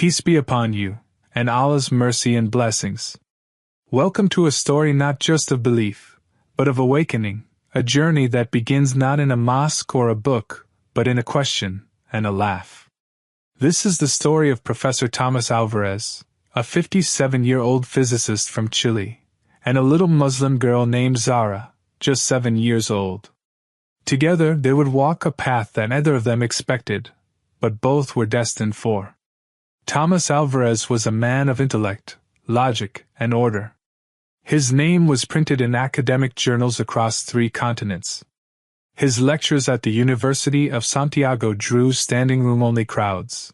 Peace be upon you, and Allah's mercy and blessings. Welcome to a story not just of belief, but of awakening, a journey that begins not in a mosque or a book, but in a question and a laugh. This is the story of Professor Thomas Alvarez, a 57-year-old physicist from Chile, and a little Muslim girl named Zara, just 7 years old. Together they would walk a path that neither of them expected, but both were destined for. Thomas Alvarez was a man of intellect, logic, and order. His name was printed in academic journals across 3 continents. His lectures at the University of Santiago drew standing-room-only crowds.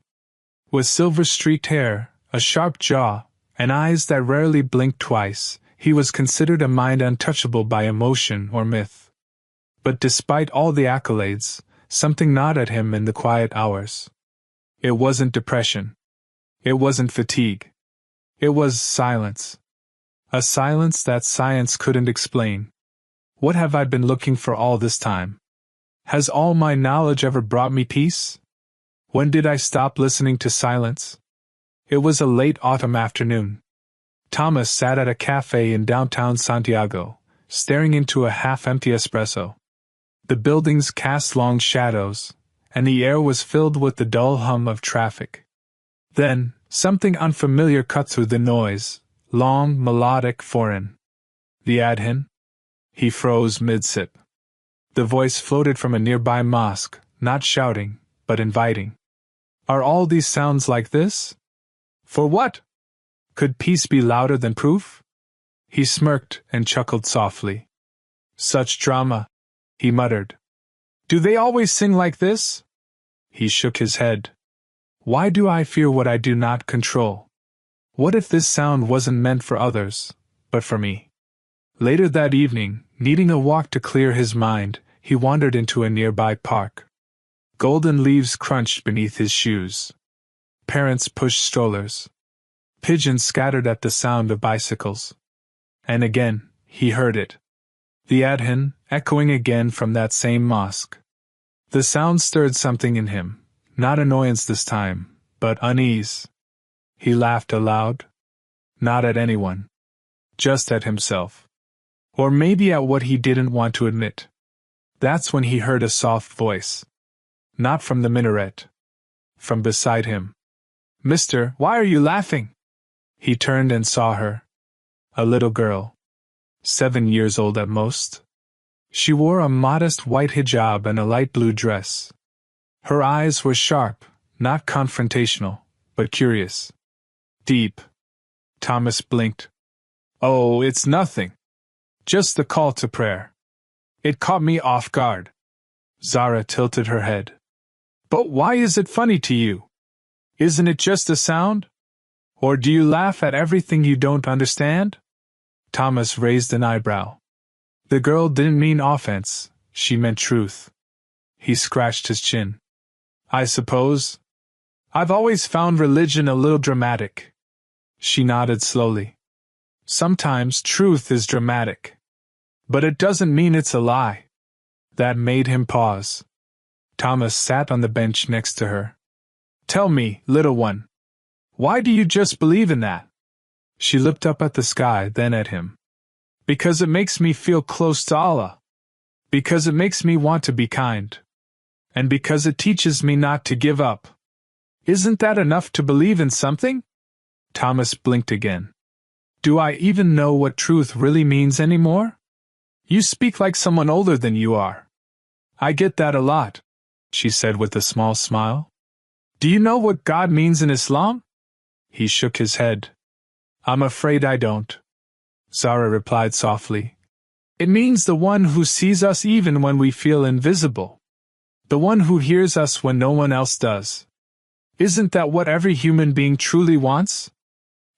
With silver-streaked hair, a sharp jaw, and eyes that rarely blinked twice, he was considered a mind untouchable by emotion or myth. But despite all the accolades, something gnawed at him in the quiet hours. It wasn't depression. It wasn't fatigue. It was silence. A silence that science couldn't explain. What have I been looking for all this time? Has all my knowledge ever brought me peace? When did I stop listening to silence? It was a late autumn afternoon. Thomas sat at a cafe in downtown Santiago, staring into a half-empty espresso. The buildings cast long shadows, and the air was filled with the dull hum of traffic. Then, something unfamiliar cut through the noise, long, melodic, foreign. The adhan? He froze mid-sip. The voice floated from a nearby mosque, not shouting, but inviting. Are all these sounds like this? For what? Could peace be louder than proof? He smirked and chuckled softly. Such drama, he muttered. Do they always sing like this? He shook his head. Why do I fear what I do not control? What if this sound wasn't meant for others, but for me? Later that evening, needing a walk to clear his mind, he wandered into a nearby park. Golden leaves crunched beneath his shoes. Parents pushed strollers. Pigeons scattered at the sound of bicycles. And again, he heard it. The adhan, echoing again from that same mosque. The sound stirred something in him. Not annoyance this time, but unease. He laughed aloud. Not at anyone. Just at himself. Or maybe at what he didn't want to admit. That's when he heard a soft voice. Not from the minaret. From beside him. Mister, why are you laughing? He turned and saw her. A little girl. 7 years old at most. She wore a modest white hijab and a light blue dress. Her eyes were sharp, not confrontational, but curious. Deep. Thomas blinked. Oh, it's nothing. Just the call to prayer. It caught me off guard. Zara tilted her head. But why is it funny to you? Isn't it just a sound? Or do you laugh at everything you don't understand? Thomas raised an eyebrow. The girl didn't mean offense, she meant truth. He scratched his chin. I suppose. I've always found religion a little dramatic. She nodded slowly. Sometimes truth is dramatic. But it doesn't mean it's a lie. That made him pause. Thomas sat on the bench next to her. Tell me, little one. Why do you just believe in that? She looked up at the sky, then at him. Because it makes me feel close to Allah. Because it makes me want to be kind. And because it teaches me not to give up. Isn't that enough to believe in something? Thomas blinked again. Do I even know what truth really means anymore? You speak like someone older than you are. I get that a lot, she said with a small smile. Do you know what God means in Islam? He shook his head. I'm afraid I don't. Zara replied softly. It means the one who sees us even when we feel invisible. The one who hears us when no one else does. Isn't that what every human being truly wants?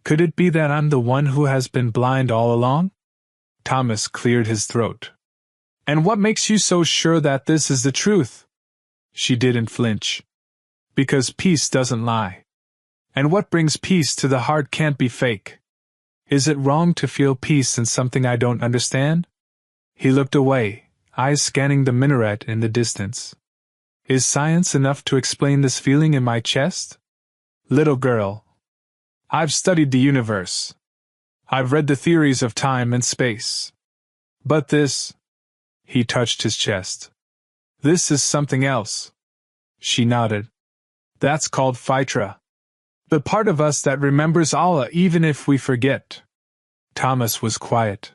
Could it be that I'm the one who has been blind all along? Thomas cleared his throat. And what makes you so sure that this is the truth? She didn't flinch. Because peace doesn't lie. And what brings peace to the heart can't be fake. Is it wrong to feel peace in something I don't understand? He looked away, eyes scanning the minaret in the distance. Is science enough to explain this feeling in my chest? Little girl. I've studied the universe. I've read the theories of time and space. But this... He touched his chest. This is something else. She nodded. That's called Fitra. The part of us that remembers Allah even if we forget. Thomas was quiet.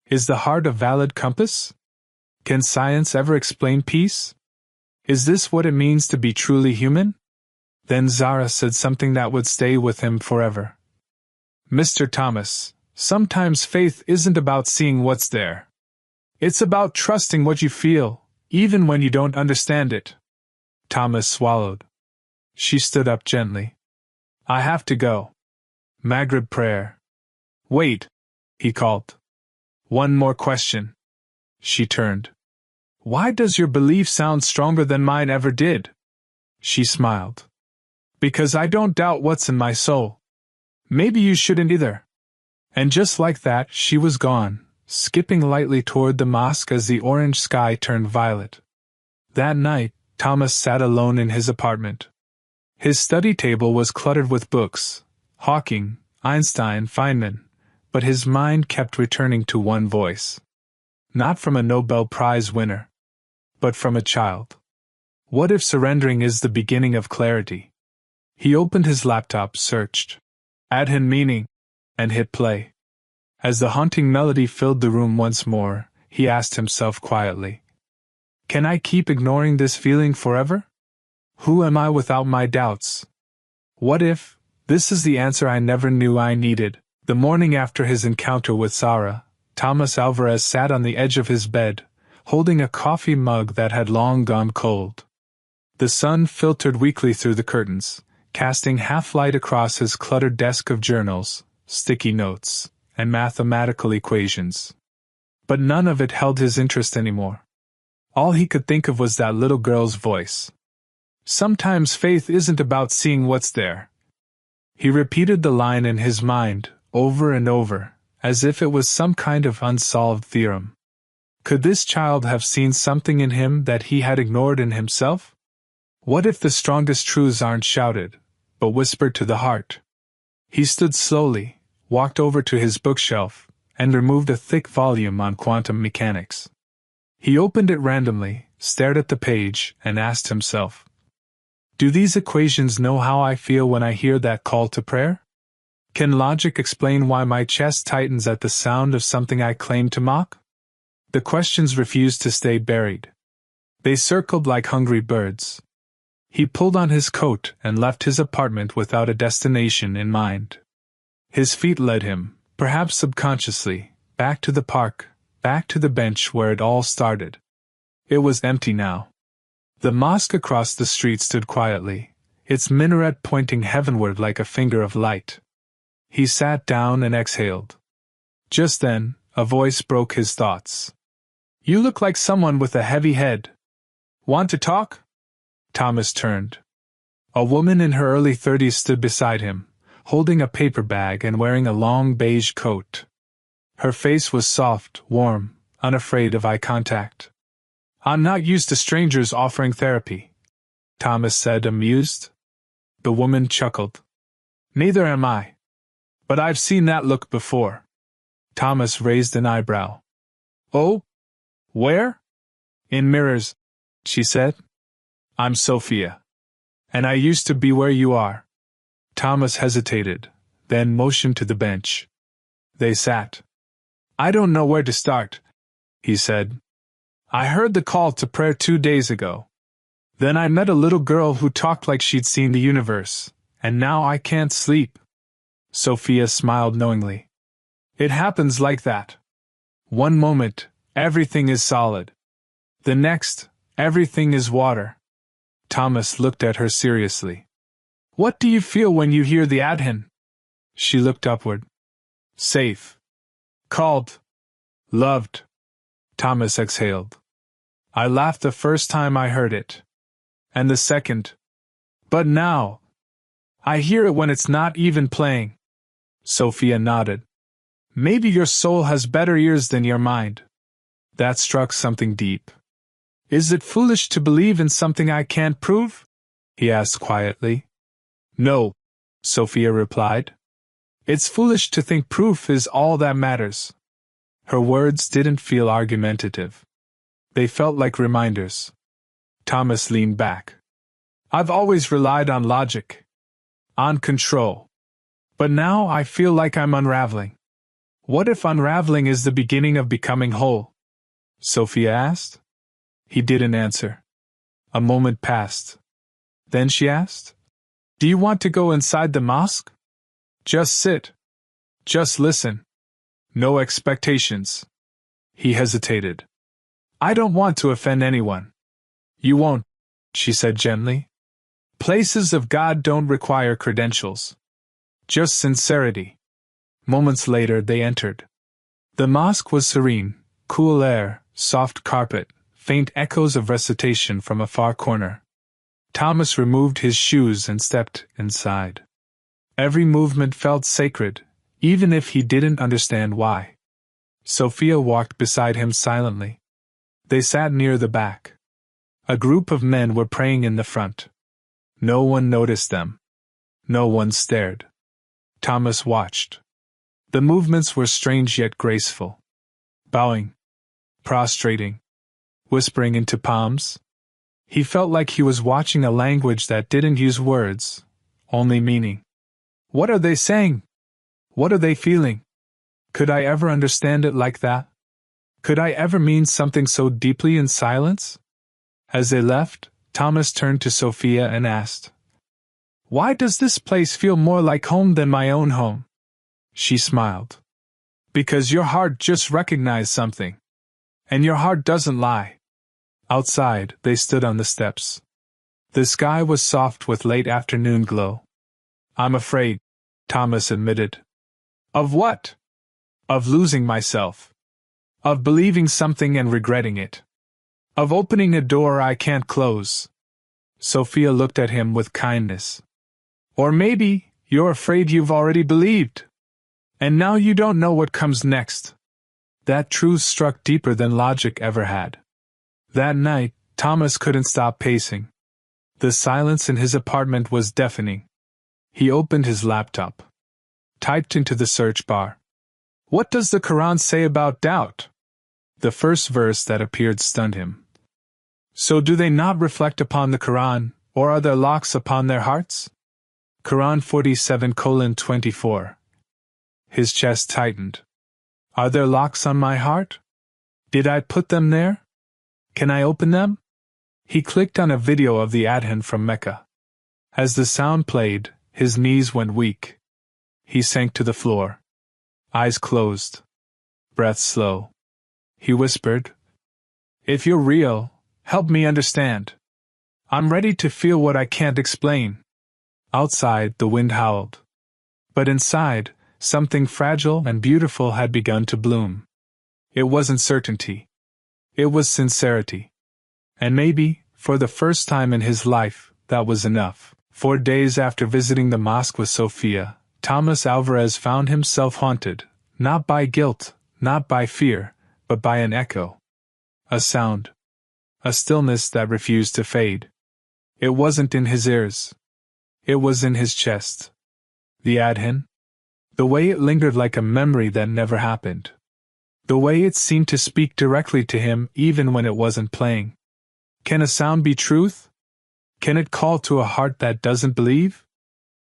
Is the heart a valid compass? Can science ever explain peace? Is this what it means to be truly human? Then Zara said something that would stay with him forever. Mr. Thomas, sometimes faith isn't about seeing what's there. It's about trusting what you feel, even when you don't understand it. Thomas swallowed. She stood up gently. I have to go. Maghrib prayer. Wait, he called. One more question. She turned. Why does your belief sound stronger than mine ever did? She smiled. Because I don't doubt what's in my soul. Maybe you shouldn't either. And just like that, she was gone, skipping lightly toward the mosque as the orange sky turned violet. That night, Thomas sat alone in his apartment. His study table was cluttered with books, Hawking, Einstein, Feynman, but his mind kept returning to one voice. Not from a Nobel Prize winner, but from a child. What if surrendering is the beginning of clarity? He opened his laptop, searched, Adhan meaning, and hit play. As the haunting melody filled the room once more, he asked himself quietly, can I keep ignoring this feeling forever? Who am I without my doubts? What if this is the answer I never knew I needed? The morning after his encounter with Zara, Thomas Alvarez sat on the edge of his bed, holding a coffee mug that had long gone cold. The sun filtered weakly through the curtains, casting half-light across his cluttered desk of journals, sticky notes, and mathematical equations. But none of it held his interest anymore. All he could think of was that little girl's voice. Sometimes faith isn't about seeing what's there. He repeated the line in his mind, over and over, as if it was some kind of unsolved theorem. Could this child have seen something in him that he had ignored in himself? What if the strongest truths aren't shouted, but whispered to the heart? He stood slowly, walked over to his bookshelf, and removed a thick volume on quantum mechanics. He opened it randomly, stared at the page, and asked himself, do these equations know how I feel when I hear that call to prayer? Can logic explain why my chest tightens at the sound of something I claim to mock? The questions refused to stay buried. They circled like hungry birds. He pulled on his coat and left his apartment without a destination in mind. His feet led him, perhaps subconsciously, back to the park, back to the bench where it all started. It was empty now. The mosque across the street stood quietly, its minaret pointing heavenward like a finger of light. He sat down and exhaled. Just then, a voice broke his thoughts. You look like someone with a heavy head. Want to talk? Thomas turned. A woman in her early 30s stood beside him, holding a paper bag and wearing a long beige coat. Her face was soft, warm, unafraid of eye contact. I'm not used to strangers offering therapy, Thomas said, amused. The woman chuckled. Neither am I. But I've seen that look before. Thomas raised an eyebrow. Oh? Where? In mirrors, she said. I'm Sophia. And I used to be where you are. Thomas hesitated, then motioned to the bench. They sat. I don't know where to start, he said. I heard the call to prayer 2 days ago. Then I met a little girl who talked like she'd seen the universe, and now I can't sleep. Sophia smiled knowingly. It happens like that. One moment, everything is solid. The next, everything is water. Thomas looked at her seriously. What do you feel when you hear the adhan? She looked upward. Safe. Called. Loved. Thomas exhaled. I laughed the first time I heard it. And the second. But now, I hear it when it's not even playing. Sophia nodded. Maybe your soul has better ears than your mind. That struck something deep. Is it foolish to believe in something I can't prove? He asked quietly. No, Sophia replied. It's foolish to think proof is all that matters. Her words didn't feel argumentative. They felt like reminders. Thomas leaned back. I've always relied on logic. On control. But now I feel like I'm unraveling. What if unraveling is the beginning of becoming whole? Sophia asked. He didn't answer. A moment passed. Then she asked, Do you want to go inside the mosque? Just sit. Just listen. No expectations. He hesitated. I don't want to offend anyone. You won't, she said gently. Places of God don't require credentials. Just sincerity. Moments later they entered. The mosque was serene, cool air, soft carpet, faint echoes of recitation from a far corner. Thomas removed his shoes and stepped inside. Every movement felt sacred, even if he didn't understand why. Sophia walked beside him silently. They sat near the back. A group of men were praying in the front. No one noticed them. No one stared. Thomas watched. The movements were strange yet graceful. Bowing. Prostrating. Whispering into palms. He felt like he was watching a language that didn't use words, only meaning. What are they saying? What are they feeling? Could I ever understand it like that? Could I ever mean something so deeply in silence? As they left, Thomas turned to Sophia and asked, Why does this place feel more like home than my own home? She smiled. Because your heart just recognized something. And your heart doesn't lie. Outside, they stood on the steps. The sky was soft with late afternoon glow. I'm afraid, Thomas admitted. Of what? Of losing myself. Of believing something and regretting it. Of opening a door I can't close. Sophia looked at him with kindness. Or maybe you're afraid you've already believed. And now you don't know what comes next. That truth struck deeper than logic ever had. That night, Thomas couldn't stop pacing. The silence in his apartment was deafening. He opened his laptop. Typed into the search bar. What does the Qur'an say about doubt? The first verse that appeared stunned him. So do they not reflect upon the Qur'an, or are there locks upon their hearts? Qur'an 47:24. His chest tightened. Are there locks on my heart? Did I put them there? Can I open them? He clicked on a video of the Adhan from Mecca. As the sound played, his knees went weak. He sank to the floor. Eyes closed. Breath slow. He whispered, If you're real, help me understand. I'm ready to feel what I can't explain. Outside, the wind howled. But inside, something fragile and beautiful had begun to bloom. It wasn't certainty. It was sincerity. And maybe, for the first time in his life, that was enough. 4 days after visiting the mosque with Sophia, Thomas Alvarez found himself haunted, not by guilt, not by fear, but by an echo. A sound. A stillness that refused to fade. It wasn't in his ears. It was in his chest. The Adhan? The way it lingered like a memory that never happened. The way it seemed to speak directly to him even when it wasn't playing. Can a sound be truth? Can it call to a heart that doesn't believe?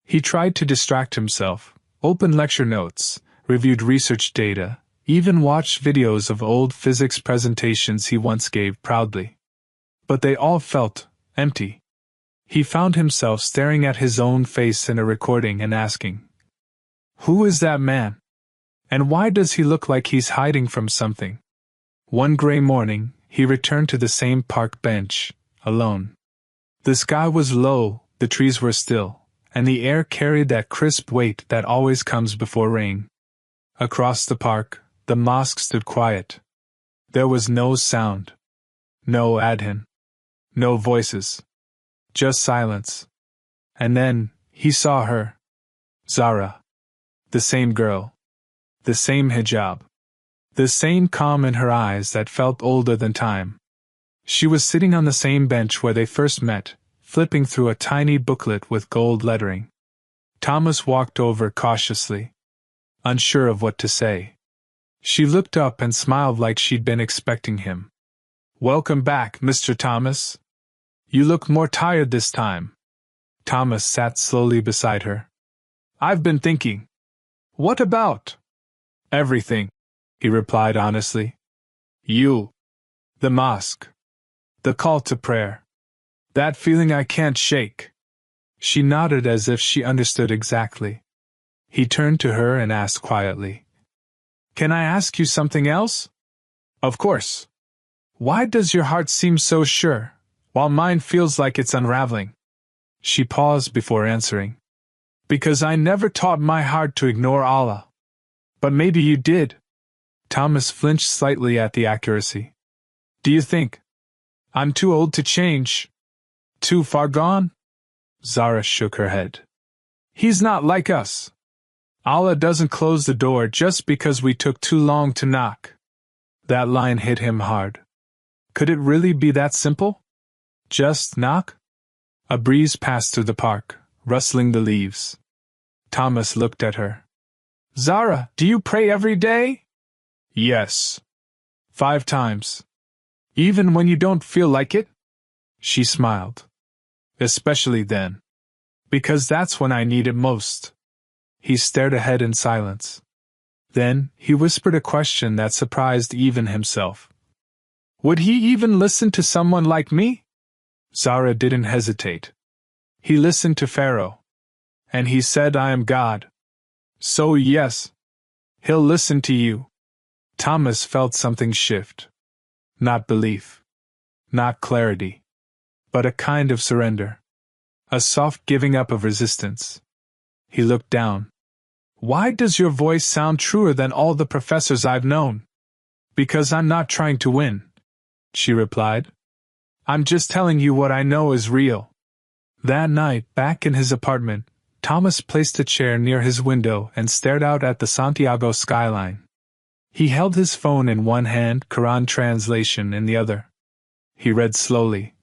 He tried to distract himself, opened lecture notes, reviewed research data, even watched videos of old physics presentations he once gave proudly. But they all felt empty. He found himself staring at his own face in a recording and asking, Who is that man? And why does he look like he's hiding from something? One gray morning, he returned to the same park bench, alone. The sky was low, the trees were still, and the air carried that crisp weight that always comes before rain. Across the park, the mosque stood quiet. There was no sound. No Adhan. No voices. Just silence. And then, he saw her. Zara. The same girl. The same hijab. The same calm in her eyes that felt older than time. She was sitting on the same bench where they first met, flipping through a tiny booklet with gold lettering. Thomas walked over cautiously, unsure of what to say. She looked up and smiled like she'd been expecting him. "Welcome back, Mr. Thomas. You look more tired this time." Thomas sat slowly beside her. "I've been thinking." "What about?" "Everything," he replied honestly. "You. The mosque. The call to prayer. That feeling I can't shake." She nodded as if she understood exactly. He turned to her and asked quietly, "Can I ask you something else?" "Of course." "Why does your heart seem so sure, while mine feels like it's unraveling?" She paused before answering. "Because I never taught my heart to ignore Allah." "But maybe you did." Thomas flinched slightly at the accuracy. "Do you think I'm too old to change? Too far gone?" Zara shook her head. "He's not like us. Allah doesn't close the door just because we took too long to knock." That line hit him hard. Could it really be that simple? Just knock? A breeze passed through the park, rustling the leaves. Thomas looked at her. "Zara, do you pray every day?" "Yes. 5 times. Even when you don't feel like it?" She smiled. "Especially then. Because that's when I need it most." He stared ahead in silence. Then, he whispered a question that surprised even himself. "Would he even listen to someone like me?" Zara didn't hesitate. "He listened to Pharaoh. And he said I am God. So yes. He'll listen to you." Thomas felt something shift. Not belief. Not clarity. But a kind of surrender. A soft giving up of resistance. He looked down. "Why does your voice sound truer than all the professors I've known?" "Because I'm not trying to win," she replied. "I'm just telling you what I know is real." That night, back in his apartment, Thomas placed a chair near his window and stared out at the Santiago skyline. He held his phone in one hand, Qur'an translation in the other. He read slowly.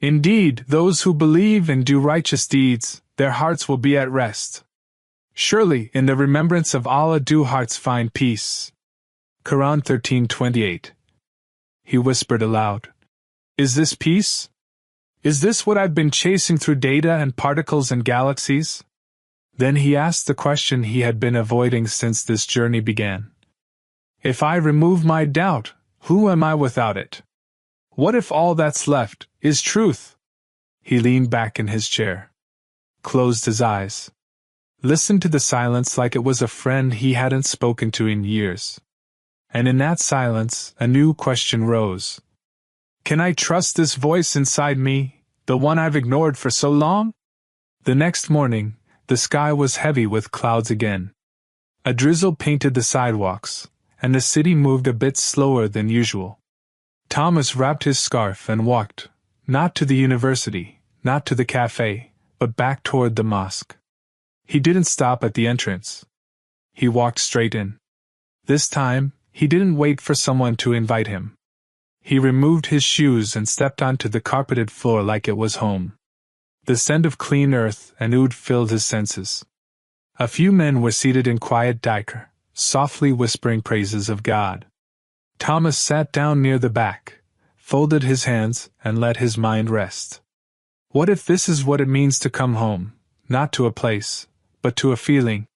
"Indeed, those who believe and do righteous deeds, their hearts will be at rest. Surely, in the remembrance of Allah do hearts find peace." Qur'an 13:28. He whispered aloud. "Is this peace? Is this what I've been chasing through data and particles and galaxies?" Then he asked the question he had been avoiding since this journey began. "If I remove my doubt, who am I without it? What if all that's left is truth?" He leaned back in his chair, closed his eyes, listened to the silence like it was a friend he hadn't spoken to in years. And in that silence, a new question rose. Can I trust this voice inside me, the one I've ignored for so long? The next morning, the sky was heavy with clouds again. A drizzle painted the sidewalks, and the city moved a bit slower than usual. Thomas wrapped his scarf and walked, not to the university, not to the cafe, but back toward the mosque. He didn't stop at the entrance. He walked straight in. This time, he didn't wait for someone to invite him. He removed his shoes and stepped onto the carpeted floor like it was home. The scent of clean earth and oud filled his senses. A few men were seated in quiet dhikr, softly whispering praises of God. Thomas sat down near the back, folded his hands, and let his mind rest. What if this is what it means to come home, not to a place, but to a feeling?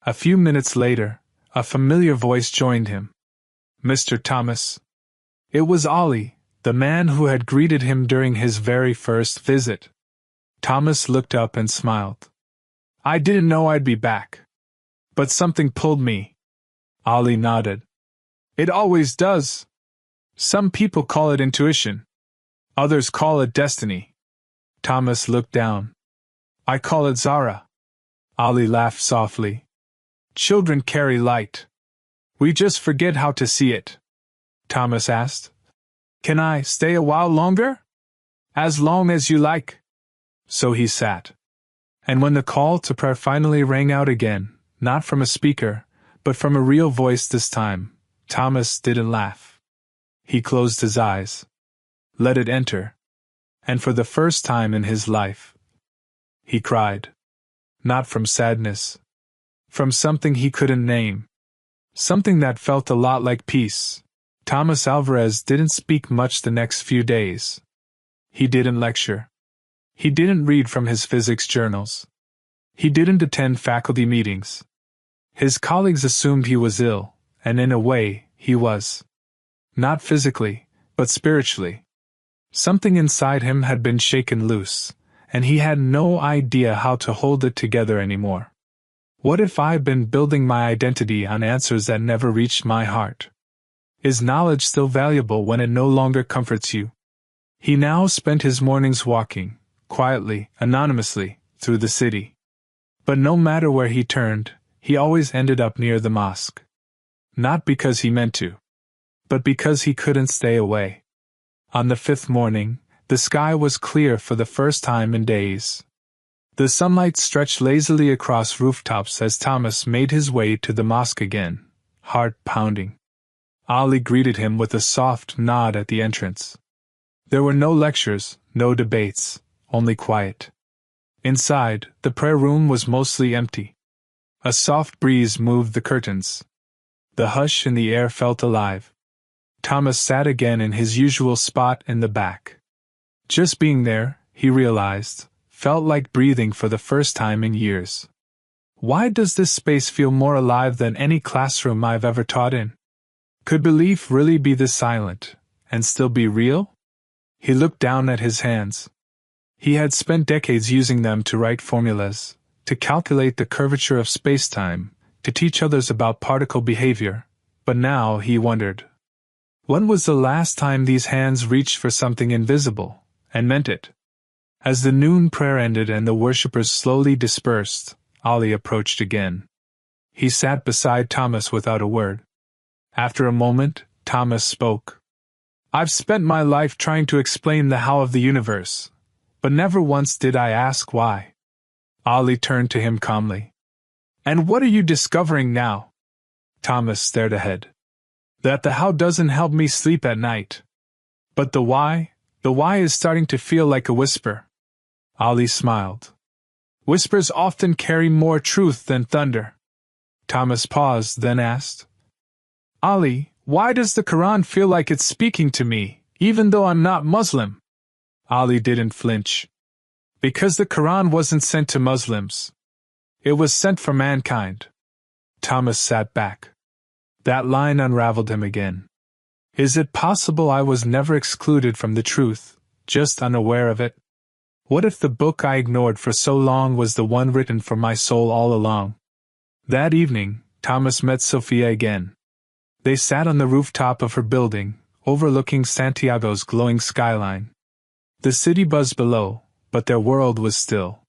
A few minutes later, a familiar voice joined him. "Mr. Thomas." It was Ali, the man who had greeted him during his very first visit. Thomas looked up and smiled. "I didn't know I'd be back. But something pulled me." Ali nodded. "It always does. Some people call it intuition. Others call it destiny." Thomas looked down. "I call it Zara." Ali laughed softly. "Children carry light. We just forget how to see it." Thomas asked, "Can I stay a while longer?" "As long as you like." So he sat. And when the call to prayer finally rang out again, not from a speaker, but from a real voice this time, Thomas didn't laugh. He closed his eyes. Let it enter. And for the first time in his life, he cried. Not from sadness. From something he couldn't name. Something that felt a lot like peace. Thomas Alvarez didn't speak much the next few days. He didn't lecture. He didn't read from his physics journals. He didn't attend faculty meetings. His colleagues assumed he was ill, and in a way, he was. Not physically, but spiritually. Something inside him had been shaken loose, and he had no idea how to hold it together anymore. What if I've been building my identity on answers that never reached my heart? Is knowledge still valuable when it no longer comforts you? He now spent his mornings walking, quietly, anonymously, through the city. But no matter where he turned, he always ended up near the mosque. Not because he meant to, but because he couldn't stay away. On the fifth morning, the sky was clear for the first time in days. The sunlight stretched lazily across rooftops as Thomas made his way to the mosque again, heart pounding. Ali greeted him with a soft nod at the entrance. There were no lectures, no debates, only quiet. Inside, the prayer room was mostly empty. A soft breeze moved the curtains. The hush in the air felt alive. Thomas sat again in his usual spot in the back. Just being there, he realized, felt like breathing for the first time in years. Why does this space feel more alive than any classroom I've ever taught in? Could belief really be this silent, and still be real? He looked down at his hands. He had spent decades using them to write formulas, to calculate the curvature of space-time, to teach others about particle behavior, but now he wondered. When was the last time these hands reached for something invisible, and meant it? As the noon prayer ended and the worshippers slowly dispersed, Ali approached again. He sat beside Thomas without a word. After a moment, Thomas spoke. I've spent my life trying to explain the how of the universe, but never once did I ask why. Ali turned to him calmly. And what are you discovering now? Thomas stared ahead. That the how doesn't help me sleep at night. But the why is starting to feel like a whisper. Ali smiled. Whispers often carry more truth than thunder. Thomas paused, then asked, Ali, why does the Qur'an feel like it's speaking to me, even though I'm not Muslim? Ali didn't flinch. Because the Qur'an wasn't sent to Muslims. It was sent for mankind. Thomas sat back. That line unraveled him again. Is it possible I was never excluded from the truth, just unaware of it? What if the book I ignored for so long was the one written for my soul all along? That evening, Thomas met Sophia again. They sat on the rooftop of her building, overlooking Santiago's glowing skyline. The city buzzed below, but their world was still.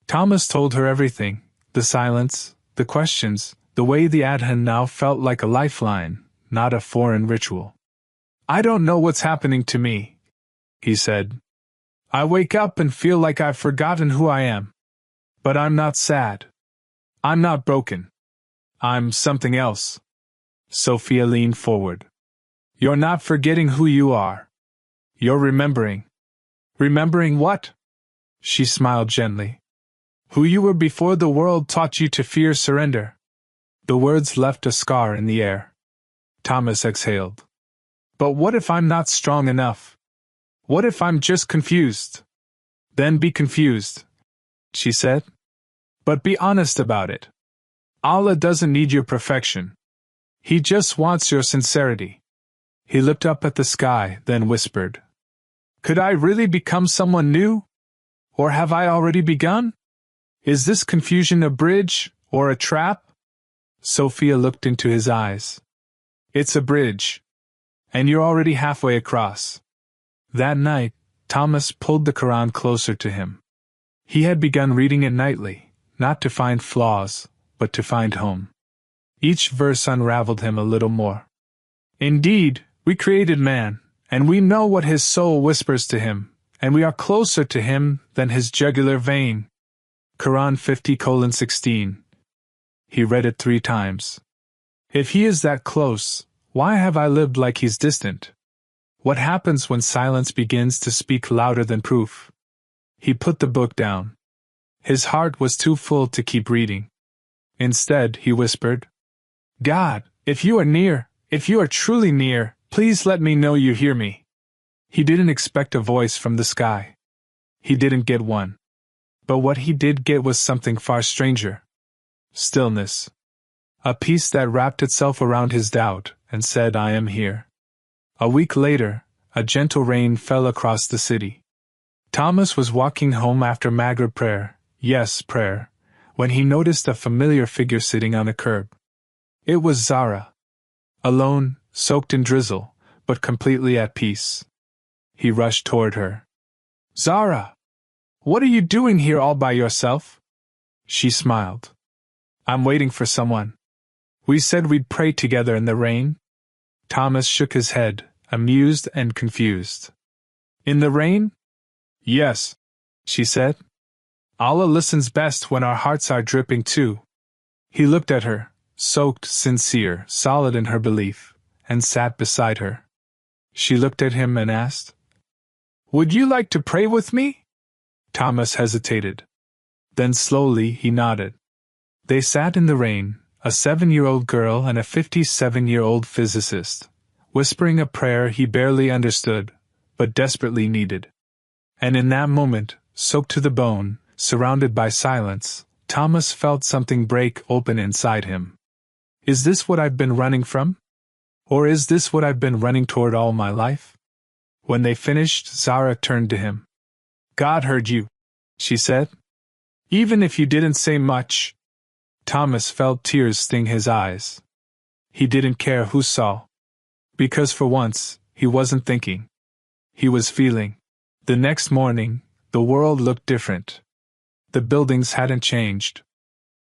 Thomas told her everything, the silence, the questions, the way the Adhan now felt like a lifeline, not a foreign ritual. I don't know what's happening to me, he said. I wake up and feel like I've forgotten who I am. But I'm not sad. I'm not broken. I'm something else. Sophia leaned forward. You're not forgetting who you are. You're remembering. Remembering what? She smiled gently. Who you were before the world taught you to fear surrender. The words left a scar in the air. Thomas exhaled. But what if I'm not strong enough? What if I'm just confused? Then be confused, she said. But be honest about it. Allah doesn't need your perfection. He just wants your sincerity. He looked up at the sky, then whispered. Could I really become someone new? Or have I already begun? Is this confusion a bridge, or a trap? Sophia looked into his eyes. It's a bridge. And you're already halfway across. That night, Thomas pulled the Qur'an closer to him. He had begun reading it nightly, not to find flaws, but to find home. Each verse unraveled him a little more. Indeed, we created man, and we know what his soul whispers to him, and we are closer to him than his jugular vein. Quran 50:16. He read it 3 times. If he is that close, why have I lived like he's distant? What happens when silence begins to speak louder than proof? He put the book down. His heart was too full to keep reading. Instead, he whispered, God, if you are near, if you are truly near, please let me know you hear me. He didn't expect a voice from the sky. He didn't get one. But what he did get was something far stranger. Stillness. A peace that wrapped itself around his doubt and said, I am here. A week later, a gentle rain fell across the city. Thomas was walking home after Maghrib prayer, yes, prayer, when he noticed a familiar figure sitting on a curb. It was Zara. Alone, soaked in drizzle, but completely at peace. He rushed toward her. Zara! What are you doing here all by yourself? She smiled. I'm waiting for someone. We said we'd pray together in the rain. Thomas shook his head, amused and confused. In the rain? Yes, she said. Allah listens best when our hearts are dripping too. He looked at her, soaked, sincere, solid in her belief, and sat beside her. She looked at him and asked, Would you like to pray with me? Thomas hesitated. Then slowly he nodded. They sat in the rain, a 7-year-old girl and a 57-year-old physicist, whispering a prayer he barely understood, but desperately needed. And in that moment, soaked to the bone, surrounded by silence, Thomas felt something break open inside him. Is this what I've been running from? Or is this what I've been running toward all my life? When they finished, Zara turned to him. God heard you, she said. Even if you didn't say much. Thomas felt tears sting his eyes. He didn't care who saw. Because for once, he wasn't thinking. He was feeling. The next morning, the world looked different. The buildings hadn't changed.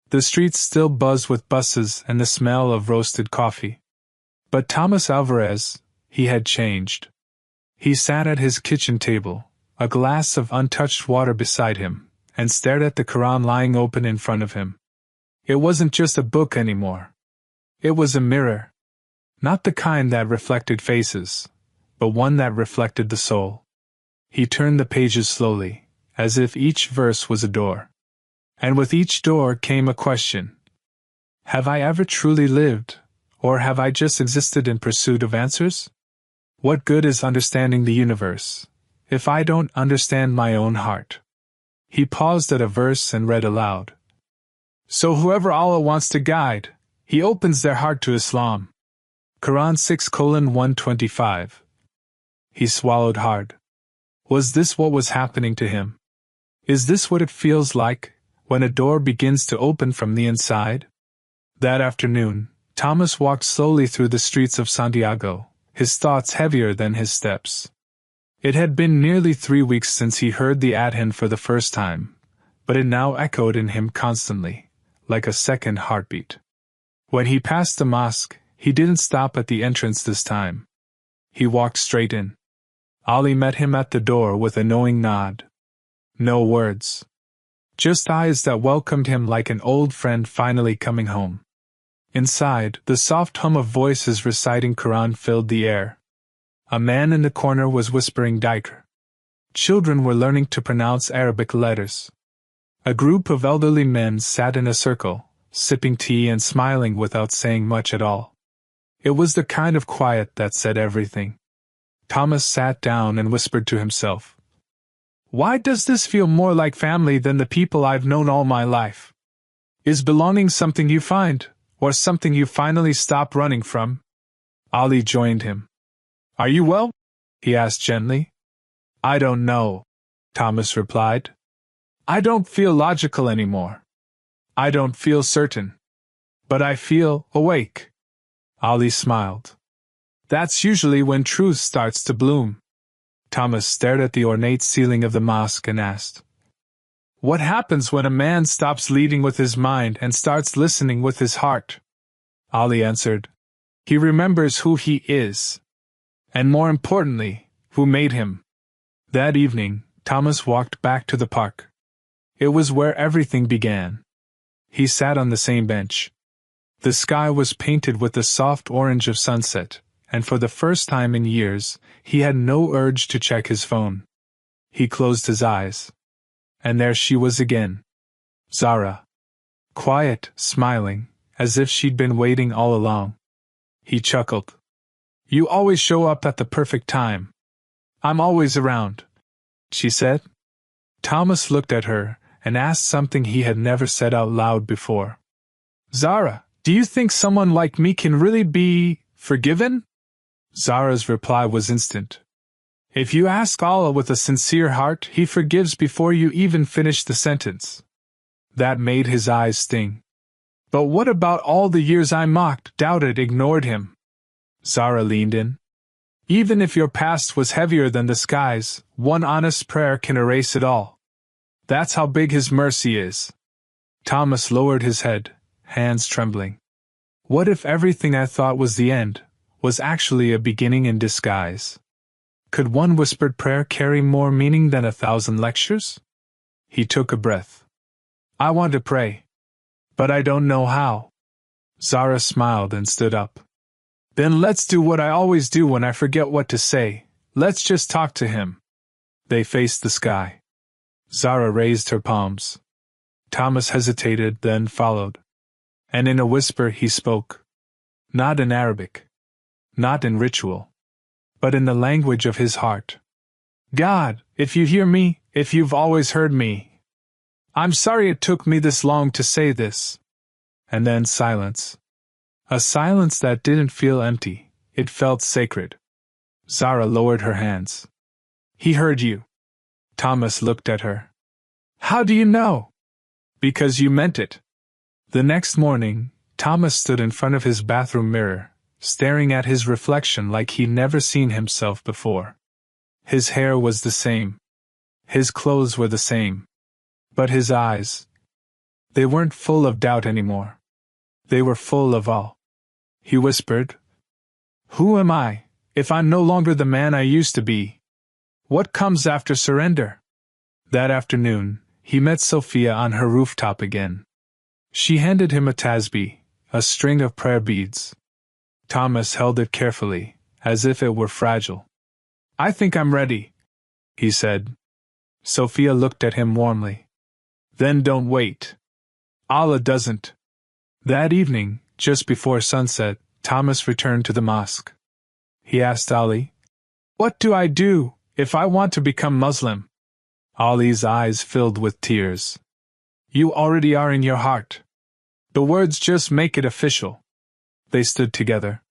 The streets still buzzed with buses and the smell of roasted coffee. But Thomas Alvarez, he had changed. He sat at his kitchen table, a glass of untouched water beside him, and stared at the Qur'an lying open in front of him. It wasn't just a book anymore. It was a mirror. Not the kind that reflected faces, but one that reflected the soul. He turned the pages slowly, as if each verse was a door. And with each door came a question. Have I ever truly lived, or have I just existed in pursuit of answers? What good is understanding the universe, if I don't understand my own heart? He paused at a verse and read aloud. So whoever Allah wants to guide, He opens their heart to Islam. Quran 6:125. He swallowed hard. Was this what was happening to him? Is this what it feels like, when a door begins to open from the inside? That afternoon, Thomas walked slowly through the streets of Santiago, his thoughts heavier than his steps. It had been nearly 3 weeks since he heard the adhan for the first time, but it now echoed in him constantly, like a second heartbeat. When he passed the mosque, he didn't stop at the entrance this time. He walked straight in. Ali met him at the door with a knowing nod. No words. Just eyes that welcomed him like an old friend finally coming home. Inside, the soft hum of voices reciting Quran filled the air. A man in the corner was whispering Dhikr. Children were learning to pronounce Arabic letters. A group of elderly men sat in a circle, sipping tea and smiling without saying much at all. It was the kind of quiet that said everything. Thomas sat down and whispered to himself, "Why does this feel more like family than the people I've known all my life? Is belonging something you find, or something you finally stop running from?" Ali joined him. "Are you well?" he asked gently. "I don't know," Thomas replied. "I don't feel logical anymore. I don't feel certain. But I feel awake." Ali smiled. "That's usually when truth starts to bloom." Thomas stared at the ornate ceiling of the mosque and asked, "What happens when a man stops leading with his mind and starts listening with his heart?" Ali answered, "He remembers who he is. And more importantly, who made him." That evening, Thomas walked back to the park. It was where everything began. He sat on the same bench. The sky was painted with the soft orange of sunset, and for the first time in years, he had no urge to check his phone. He closed his eyes. And there she was again. Zara. Quiet, smiling, as if she'd been waiting all along. He chuckled. You always show up at the perfect time. I'm always around, she said. Thomas looked at her and asked something he had never said out loud before. Zara, do you think someone like me can really be forgiven? Zara's reply was instant. If you ask Allah with a sincere heart, He forgives before you even finish the sentence. That made his eyes sting. But what about all the years I mocked, doubted, ignored Him? Zara leaned in. Even if your past was heavier than the skies, one honest prayer can erase it all. That's how big His mercy is. Thomas lowered his head, hands trembling. What if everything I thought was the end was actually a beginning in disguise? Could one whispered prayer carry more meaning than 1,000 lectures? He took a breath. I want to pray. But I don't know how. Zara smiled and stood up. Then let's do what I always do when I forget what to say. Let's just talk to Him. They faced the sky. Zara raised her palms. Thomas hesitated, then followed. And in a whisper he spoke. Not in Arabic. Not in ritual. But in the language of his heart. God, if you hear me, if you've always heard me. I'm sorry it took me this long to say this. And then silence. A silence that didn't feel empty, it felt sacred. Zara lowered her hands. He heard you. Thomas looked at her. How do you know? Because you meant it. The next morning, Thomas stood in front of his bathroom mirror, staring at his reflection like he'd never seen himself before. His hair was the same. His clothes were the same. But his eyes, they weren't full of doubt anymore. They were full of awe. He whispered, Who am I, if I'm no longer the man I used to be? What comes after surrender? That afternoon, he met Sophia on her rooftop again. She handed him a tasbih, a string of prayer beads. Thomas held it carefully, as if it were fragile. I think I'm ready, he said. Sophia looked at him warmly. Then don't wait. Allah doesn't. That evening, just before sunset, Thomas returned to the mosque. He asked Ali, What do I do if I want to become Muslim? Ali's eyes filled with tears. You already are in your heart. The words just make it official. They stood together.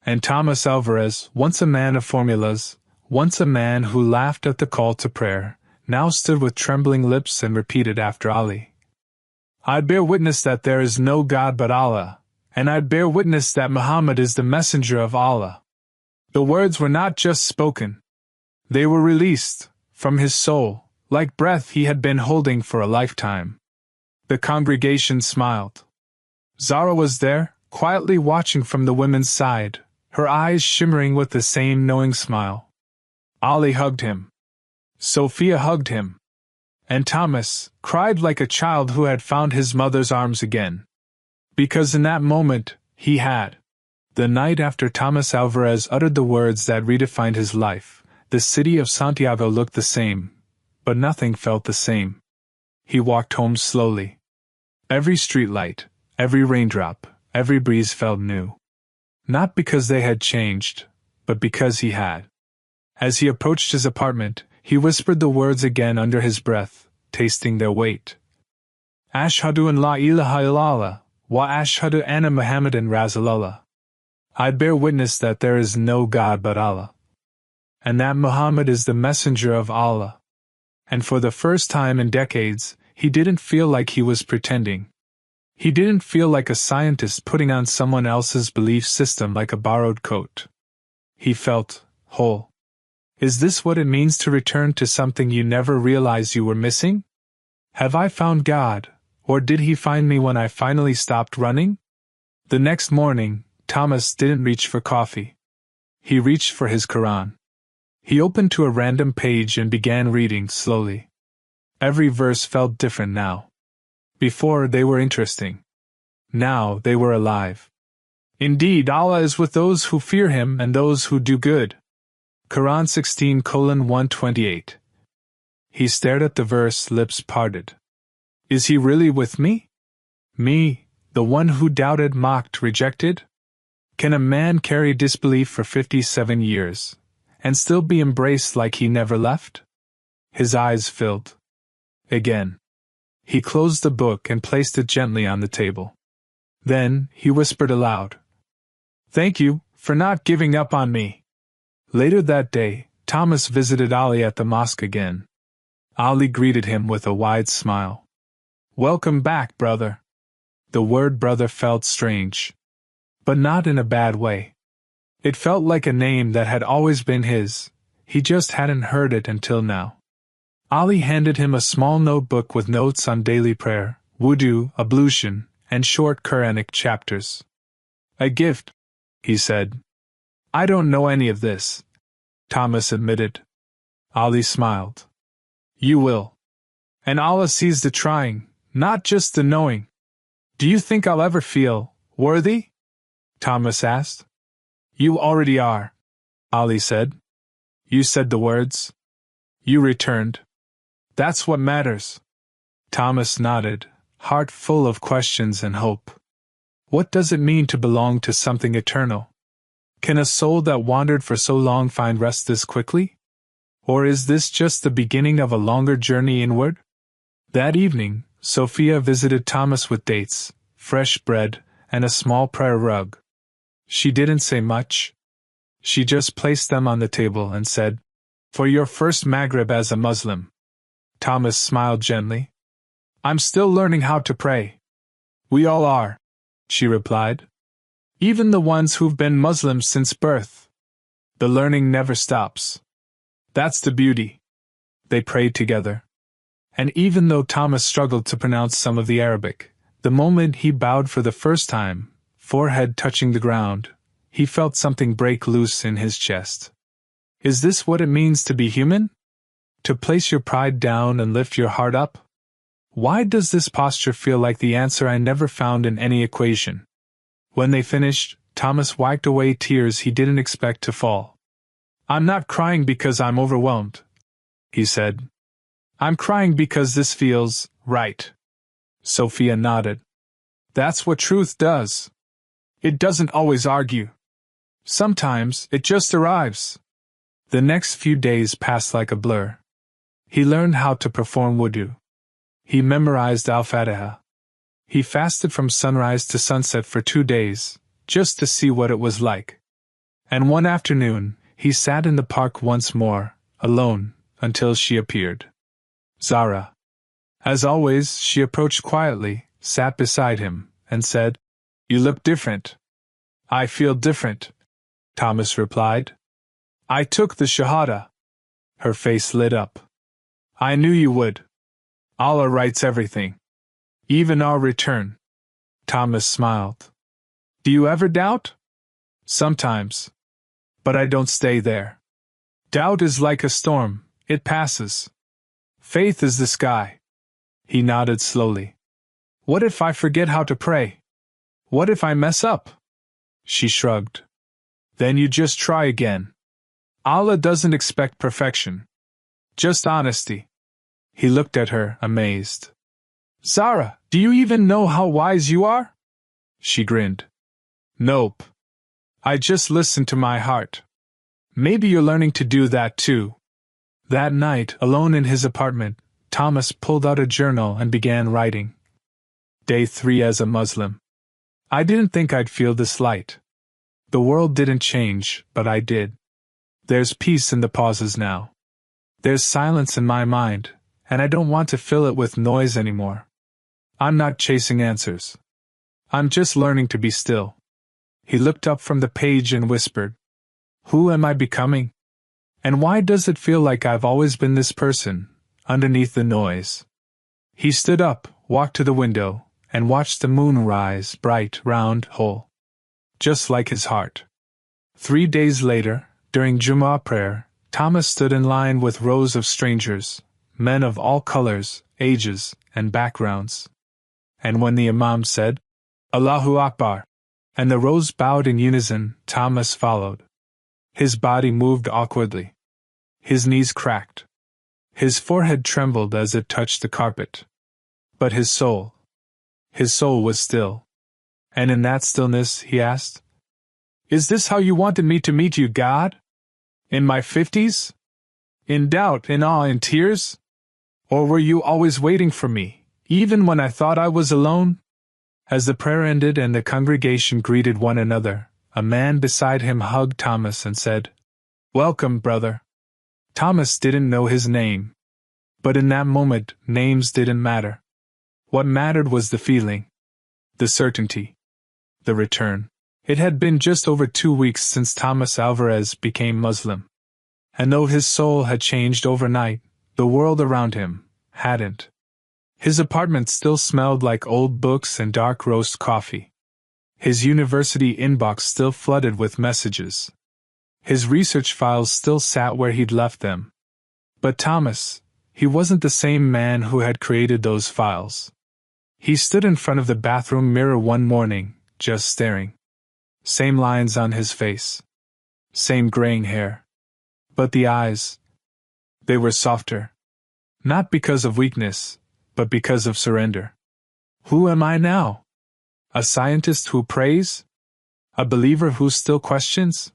And Thomas Alvarez, once a man of formulas, once a man who laughed at the call to prayer, now stood with trembling lips and repeated after Ali. I bear witness that there is no God but Allah, and I bear witness that Muhammad is the messenger of Allah. The words were not just spoken. They were released, from his soul, like breath he had been holding for a lifetime. The congregation smiled. Zara was there, quietly watching from the women's side, her eyes shimmering with the same knowing smile. Ali hugged him. Sophia hugged him. And Thomas cried like a child who had found his mother's arms again. Because in that moment, he had. The night after Thomas Alvarez uttered the words that redefined his life, the city of Santiago looked the same, but nothing felt the same. He walked home slowly. Every streetlight, every raindrop, every breeze felt new. Not because they had changed, but because he had. As he approached his apartment, he whispered the words again under his breath, tasting their weight. Ashhadu an la ilaha illallah, wa ashhadu anna Muhammadan Rasulullah. I bear witness that there is no God but Allah, and that Muhammad is the messenger of Allah. And for the first time in decades, he didn't feel like he was pretending. He didn't feel like a scientist putting on someone else's belief system like a borrowed coat. He felt whole. Is this what it means to return to something you never realized you were missing? Have I found God, or did He find me when I finally stopped running? The next morning, Thomas didn't reach for coffee. He reached for his Qur'an. He opened to a random page and began reading slowly. Every verse felt different now. Before, they were interesting. Now, they were alive. Indeed, Allah is with those who fear Him and those who do good. Quran 16:128. He stared at the verse, lips parted. Is he really with me? Me, the one who doubted, mocked, rejected? Can a man carry disbelief for 57 years, and still be embraced like he never left? His eyes filled. Again. He closed the book and placed it gently on the table. Then, he whispered aloud, "Thank you for not giving up on me." Later that day, Thomas visited Ali at the mosque again. Ali greeted him with a wide smile. "Welcome back, brother." The word brother felt strange. But not in a bad way. It felt like a name that had always been his, he just hadn't heard it until now. Ali handed him a small notebook with notes on daily prayer, wudu, ablution, and short Quranic chapters. "A gift," he said. "I don't know any of this," Thomas admitted. Ali smiled. "You will. And Allah sees the trying, not just the knowing. Do you think I'll ever feel worthy?" Thomas asked. "You already are," Ali said. "You said the words. You returned. That's what matters." Thomas nodded, heart full of questions and hope. What does it mean to belong to something eternal? Can a soul that wandered for so long find rest this quickly? Or is this just the beginning of a longer journey inward? That evening, Sophia visited Thomas with dates, fresh bread, and a small prayer rug. She didn't say much. She just placed them on the table and said, "For your first Maghrib as a Muslim." Thomas smiled gently. "I'm still learning how to pray." "We all are," she replied. "Even the ones who've been Muslims since birth. The learning never stops. That's the beauty." They prayed together. And even though Thomas struggled to pronounce some of the Arabic, the moment he bowed for the first time, forehead touching the ground, he felt something break loose in his chest. Is this what it means to be human? To place your pride down and lift your heart up? Why does this posture feel like the answer I never found in any equation? When they finished, Thomas wiped away tears he didn't expect to fall. "I'm not crying because I'm overwhelmed," he said. "I'm crying because this feels right." Sophia nodded. "That's what truth does. It doesn't always argue. Sometimes it just arrives." The next few days passed like a blur. He learned how to perform wudu. He memorized Al-Fatiha. He fasted from sunrise to sunset for 2 days, just to see what it was like. And one afternoon, he sat in the park once more, alone, until she appeared. Zara. As always, she approached quietly, sat beside him, and said, "You look different." "I feel different," Thomas replied. "I took the Shahada." Her face lit up. "I knew you would. Allah writes everything. Even our return." Thomas smiled. "Do you ever doubt?" "Sometimes. But I don't stay there. Doubt is like a storm, it passes. Faith is the sky." He nodded slowly. "What if I forget how to pray? What if I mess up?" She shrugged. "Then you just try again. Allah doesn't expect perfection. Just honesty." He looked at her, amazed. "Zara, do you even know how wise you are?" She grinned. "Nope. I just listen to my heart. Maybe you're learning to do that too." That night, alone in his apartment, Thomas pulled out a journal and began writing. Day 3 as a Muslim. "I didn't think I'd feel this light. The world didn't change, but I did. There's peace in the pauses now. There's silence in my mind, and I don't want to fill it with noise anymore. I'm not chasing answers. I'm just learning to be still." He looked up from the page and whispered, "Who am I becoming? And why does it feel like I've always been this person, underneath the noise?" He stood up, walked to the window, and watched the moon rise, bright, round, whole. Just like his heart. 3 days later, during Jummah prayer, Thomas stood in line with rows of strangers, men of all colors, ages, and backgrounds. And when the Imam said, "Allahu Akbar," and the rows bowed in unison, Thomas followed. His body moved awkwardly. His knees cracked. His forehead trembled as it touched the carpet. But his soul was still. And in that stillness, he asked, "Is this how you wanted me to meet you, God? In my 50s? In doubt, in awe, in tears? Or were you always waiting for me, even when I thought I was alone?" As the prayer ended and the congregation greeted one another, a man beside him hugged Thomas and said, "Welcome, brother." Thomas didn't know his name. But in that moment, names didn't matter. What mattered was the feeling, the certainty, the return. It had been just over 2 weeks since Thomas Alvarez became Muslim. And though his soul had changed overnight, the world around him hadn't. His apartment still smelled like old books and dark roast coffee. His university inbox still flooded with messages. His research files still sat where he'd left them. But Thomas, he wasn't the same man who had created those files. He stood in front of the bathroom mirror one morning, just staring. Same lines on his face. Same graying hair. But the eyes, they were softer. Not because of weakness, but because of surrender. Who am I now? A scientist who prays? A believer who still questions?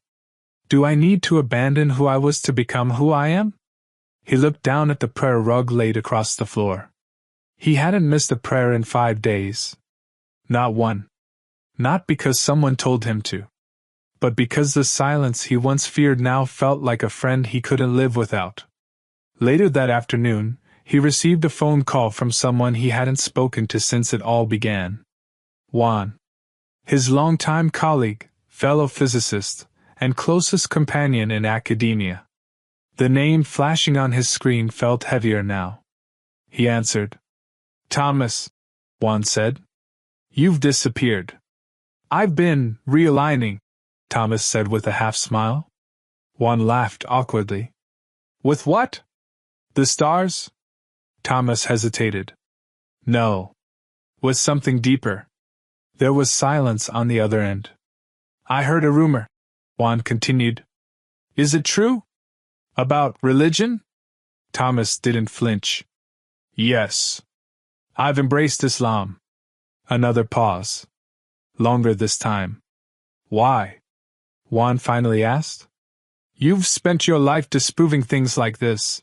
Do I need to abandon who I was to become who I am? He looked down at the prayer rug laid across the floor. He hadn't missed a prayer in 5 days. Not one. Not because someone told him to. But because the silence he once feared now felt like a friend he couldn't live without. Later that afternoon, he received a phone call from someone he hadn't spoken to since it all began. Juan. His longtime colleague, fellow physicist, and closest companion in academia. The name flashing on his screen felt heavier now. He answered. "Thomas," Juan said. "You've disappeared." "I've been realigning," Thomas said with a half-smile. Juan laughed awkwardly. "With what? The stars?" Thomas hesitated. "No. With something deeper." There was silence on the other end. "I heard a rumor," Juan continued. "Is it true? About religion?" Thomas didn't flinch. "Yes. I've embraced Islam." Another pause. Longer this time. "Why?" Juan finally asked. "You've spent your life disproving things like this."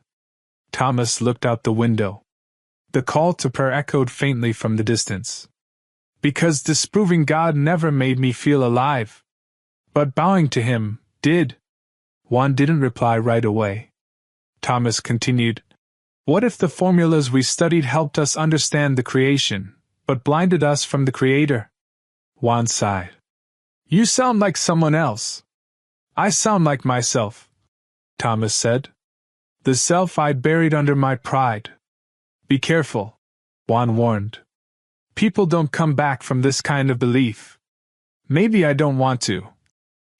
Thomas looked out the window. The call to prayer echoed faintly from the distance. "Because disproving God never made me feel alive. But bowing to him did." Juan didn't reply right away. Thomas continued, "What if the formulas we studied helped us understand the creation, but blinded us from the Creator?" Juan sighed. "You sound like someone else." "I sound like myself," Thomas said. "The self I'd buried under my pride." "Be careful," Juan warned. "People don't come back from this kind of belief." "Maybe I don't want to,"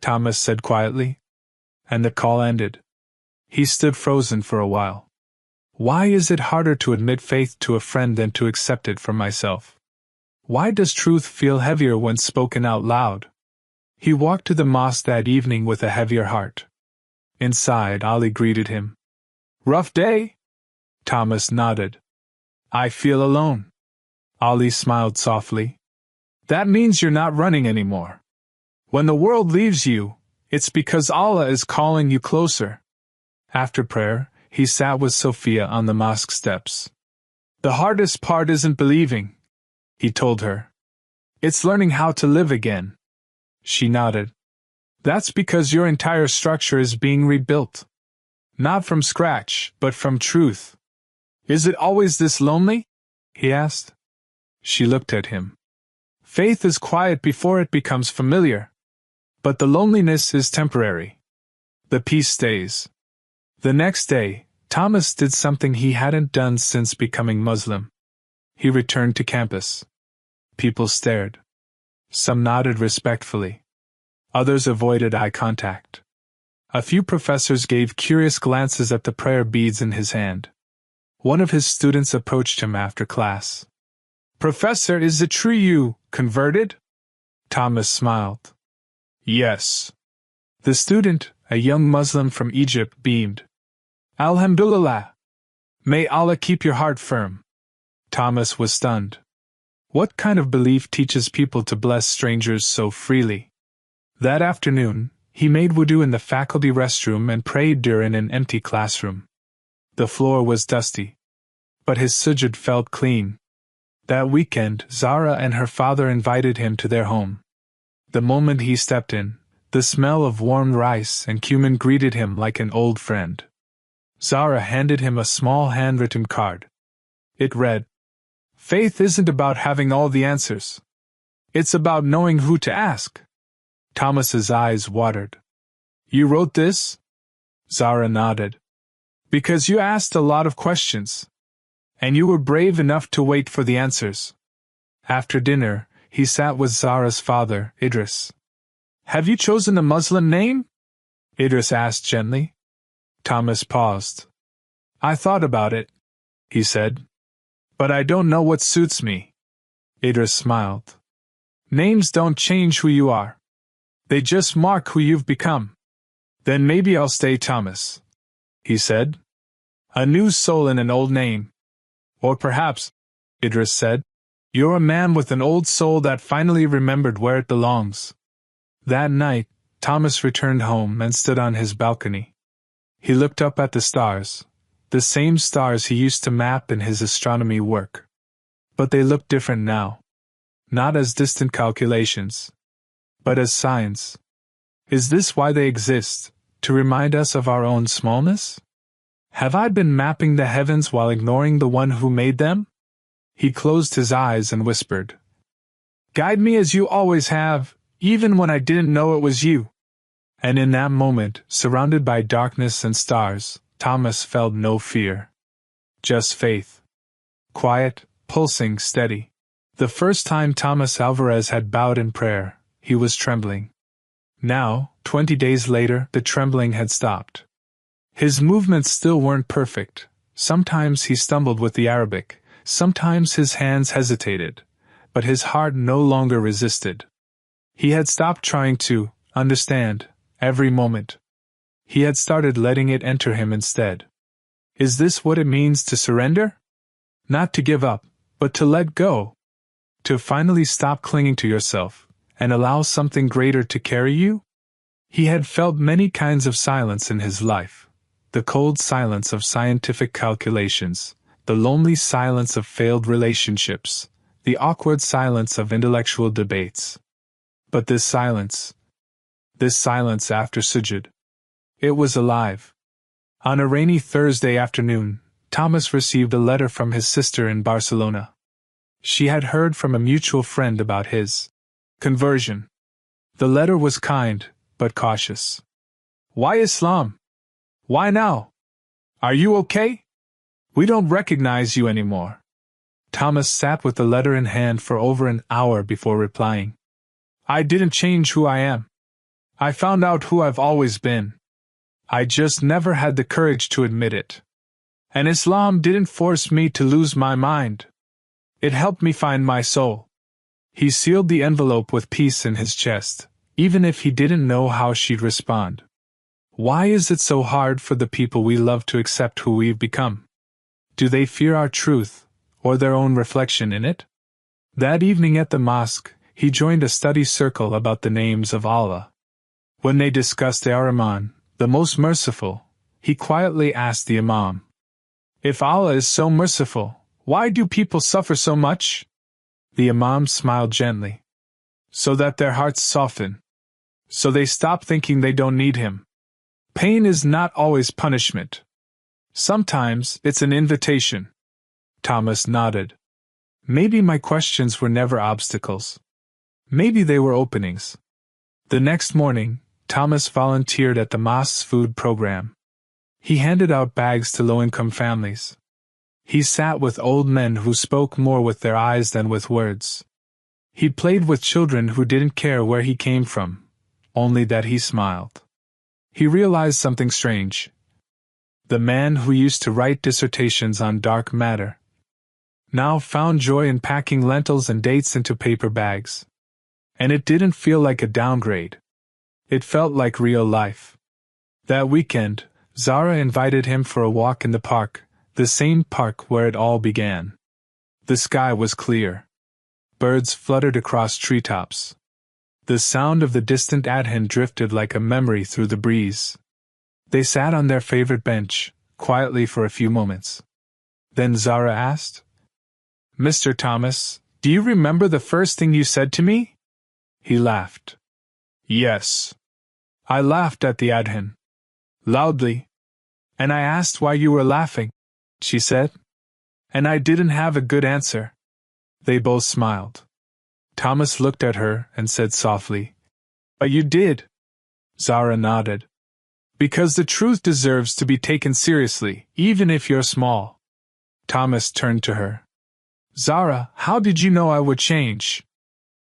Thomas said quietly. And the call ended. He stood frozen for a while. Why is it harder to admit faith to a friend than to accept it for myself? Why does truth feel heavier when spoken out loud? He walked to the mosque that evening with a heavier heart. Inside, Ali greeted him. "Rough day?" Thomas nodded. "I feel alone." Ali smiled softly. "That means you're not running anymore. When the world leaves you, it's because Allah is calling you closer." After prayer, he sat with Sophia on the mosque steps. "The hardest part isn't believing," he told her. "It's learning how to live again." She nodded. "That's because your entire structure is being rebuilt. Not from scratch, but from truth." "Is it always this lonely?" he asked. She looked at him. "Faith is quiet before it becomes familiar. But the loneliness is temporary. The peace stays." The next day, Thomas did something he hadn't done since becoming Muslim. He returned to campus. People stared. Some nodded respectfully. Others avoided eye contact. A few professors gave curious glances at the prayer beads in his hand. One of his students approached him after class. "Professor, is it true you converted?" Thomas smiled. "Yes." The student, a young Muslim from Egypt, beamed. "Alhamdulillah. May Allah keep your heart firm." Thomas was stunned. What kind of belief teaches people to bless strangers so freely? That afternoon, he made wudu in the faculty restroom and prayed during an empty classroom. The floor was dusty, but his sujud felt clean. That weekend, Zara and her father invited him to their home. The moment he stepped in, the smell of warm rice and cumin greeted him like an old friend. Zara handed him a small handwritten card. It read, "Faith isn't about having all the answers. It's about knowing who to ask." Thomas's eyes watered. "You wrote this?" Zara nodded. "Because you asked a lot of questions. And you were brave enough to wait for the answers." After dinner, he sat with Zara's father, Idris. "Have you chosen a Muslim name?" Idris asked gently. Thomas paused. "I thought about it," he said. "But I don't know what suits me." Idris smiled. "Names don't change who you are. They just mark who you've become." "Then maybe I'll stay Thomas," he said. "A new soul in an old name." "Or perhaps," Idris said, "you're a man with an old soul that finally remembered where it belongs." That night, Thomas returned home and stood on his balcony. He looked up at the stars, the same stars he used to map in his astronomy work. But they looked different now. Not as distant calculations, but as signs. Is this why they exist, to remind us of our own smallness? Have I been mapping the heavens while ignoring the one who made them? He closed his eyes and whispered, "Guide me as you always have, even when I didn't know it was you." And in that moment, surrounded by darkness and stars, Thomas felt no fear. Just faith. Quiet, pulsing, steady. The first time Thomas Alvarez had bowed in prayer, he was trembling. Now, 20 days later, the trembling had stopped. His movements still weren't perfect. Sometimes he stumbled with the Arabic, sometimes his hands hesitated, but his heart no longer resisted. He had stopped trying to understand every moment. He had started letting it enter him instead. Is this what it means to surrender? Not to give up, but to let go. To finally stop clinging to yourself, and allow something greater to carry you? He had felt many kinds of silence in his life. The cold silence of scientific calculations, the lonely silence of failed relationships, the awkward silence of intellectual debates. But this silence after sujud, it was alive. On a rainy Thursday afternoon, Thomas received a letter from his sister in Barcelona. She had heard from a mutual friend about his conversion. The letter was kind, but cautious. "Why Islam? Why now? Are you okay? We don't recognize you anymore." Thomas sat with the letter in hand for over an hour before replying. "I didn't change who I am. I found out who I've always been. I just never had the courage to admit it. And Islam didn't force me to lose my mind. It helped me find my soul." He sealed the envelope with peace in his chest, even if he didn't know how she'd respond. Why is it so hard for the people we love to accept who we've become? Do they fear our truth, or their own reflection in it? That evening at the mosque, he joined a study circle about the names of Allah. When they discussed Ar-Rahman, the most merciful, he quietly asked the Imam, "If Allah is so merciful, why do people suffer so much?" The Imam smiled gently. "So that their hearts soften. So they stop thinking they don't need Him. Pain is not always punishment. Sometimes it's an invitation." Thomas nodded. Maybe my questions were never obstacles. Maybe they were openings. The next morning, Thomas volunteered at the mosque's food program. He handed out bags to low-income families. He sat with old men who spoke more with their eyes than with words. He played with children who didn't care where he came from, only that he smiled. He realized something strange. The man who used to write dissertations on dark matter now found joy in packing lentils and dates into paper bags. And it didn't feel like a downgrade. It felt like real life. That weekend, Zara invited him for a walk in the park, the same park where it all began. The sky was clear. Birds fluttered across treetops. The sound of the distant adhan drifted like a memory through the breeze. They sat on their favorite bench, quietly for a few moments. Then Zara asked, "Mr. Thomas, do you remember the first thing you said to me?" He laughed. "Yes." I laughed at the adhan. Loudly. "And I asked why you were laughing," she said. "And I didn't have a good answer." They both smiled. Thomas looked at her and said softly, "But you did." Zara nodded. "Because the truth deserves to be taken seriously, even if you're small." Thomas turned to her. "Zara, how did you know I would change?"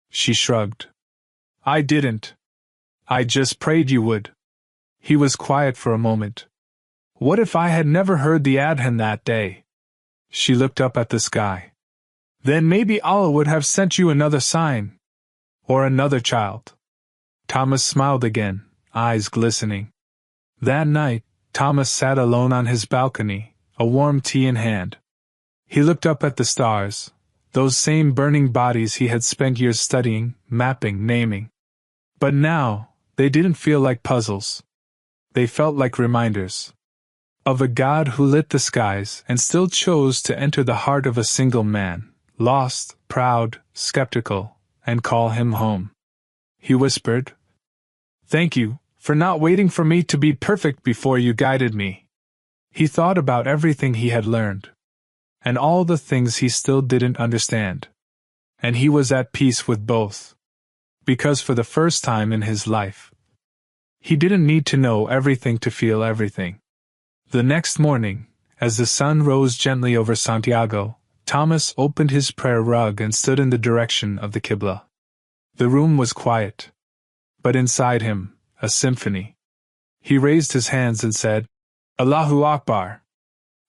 She shrugged. "I didn't. I just prayed you would." He was quiet for a moment. "What if I had never heard the adhan that day?" She looked up at the sky. "Then maybe Allah would have sent you another sign. Or another child." Thomas smiled again, eyes glistening. That night, Thomas sat alone on his balcony, a warm tea in hand. He looked up at the stars, those same burning bodies he had spent years studying, mapping, naming. But now, they didn't feel like puzzles. They felt like reminders of a God who lit the skies and still chose to enter the heart of a single man, lost, proud, skeptical, and call him home. He whispered, "Thank you for not waiting for me to be perfect before you guided me." He thought about everything he had learned, and all the things he still didn't understand. And he was at peace with both. Because for the first time in his life, he didn't need to know everything to feel everything. The next morning, as the sun rose gently over Santiago, Thomas opened his prayer rug and stood in the direction of the Qibla. The room was quiet, but inside him, a symphony. He raised his hands and said, "Allahu Akbar.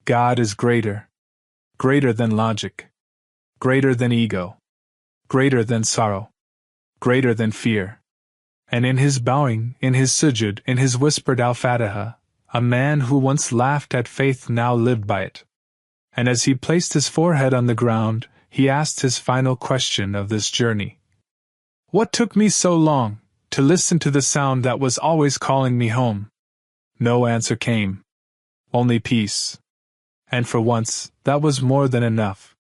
God is greater. Greater than logic. Greater than ego. Greater than sorrow. Greater than fear." And in his bowing, in his sujud, in his whispered Al-Fatiha, a man who once laughed at faith now lived by it. And as he placed his forehead on the ground, he asked his final question of this journey. "What took me so long to listen to the sound that was always calling me home?" No answer came. Only peace. And for once, that was more than enough.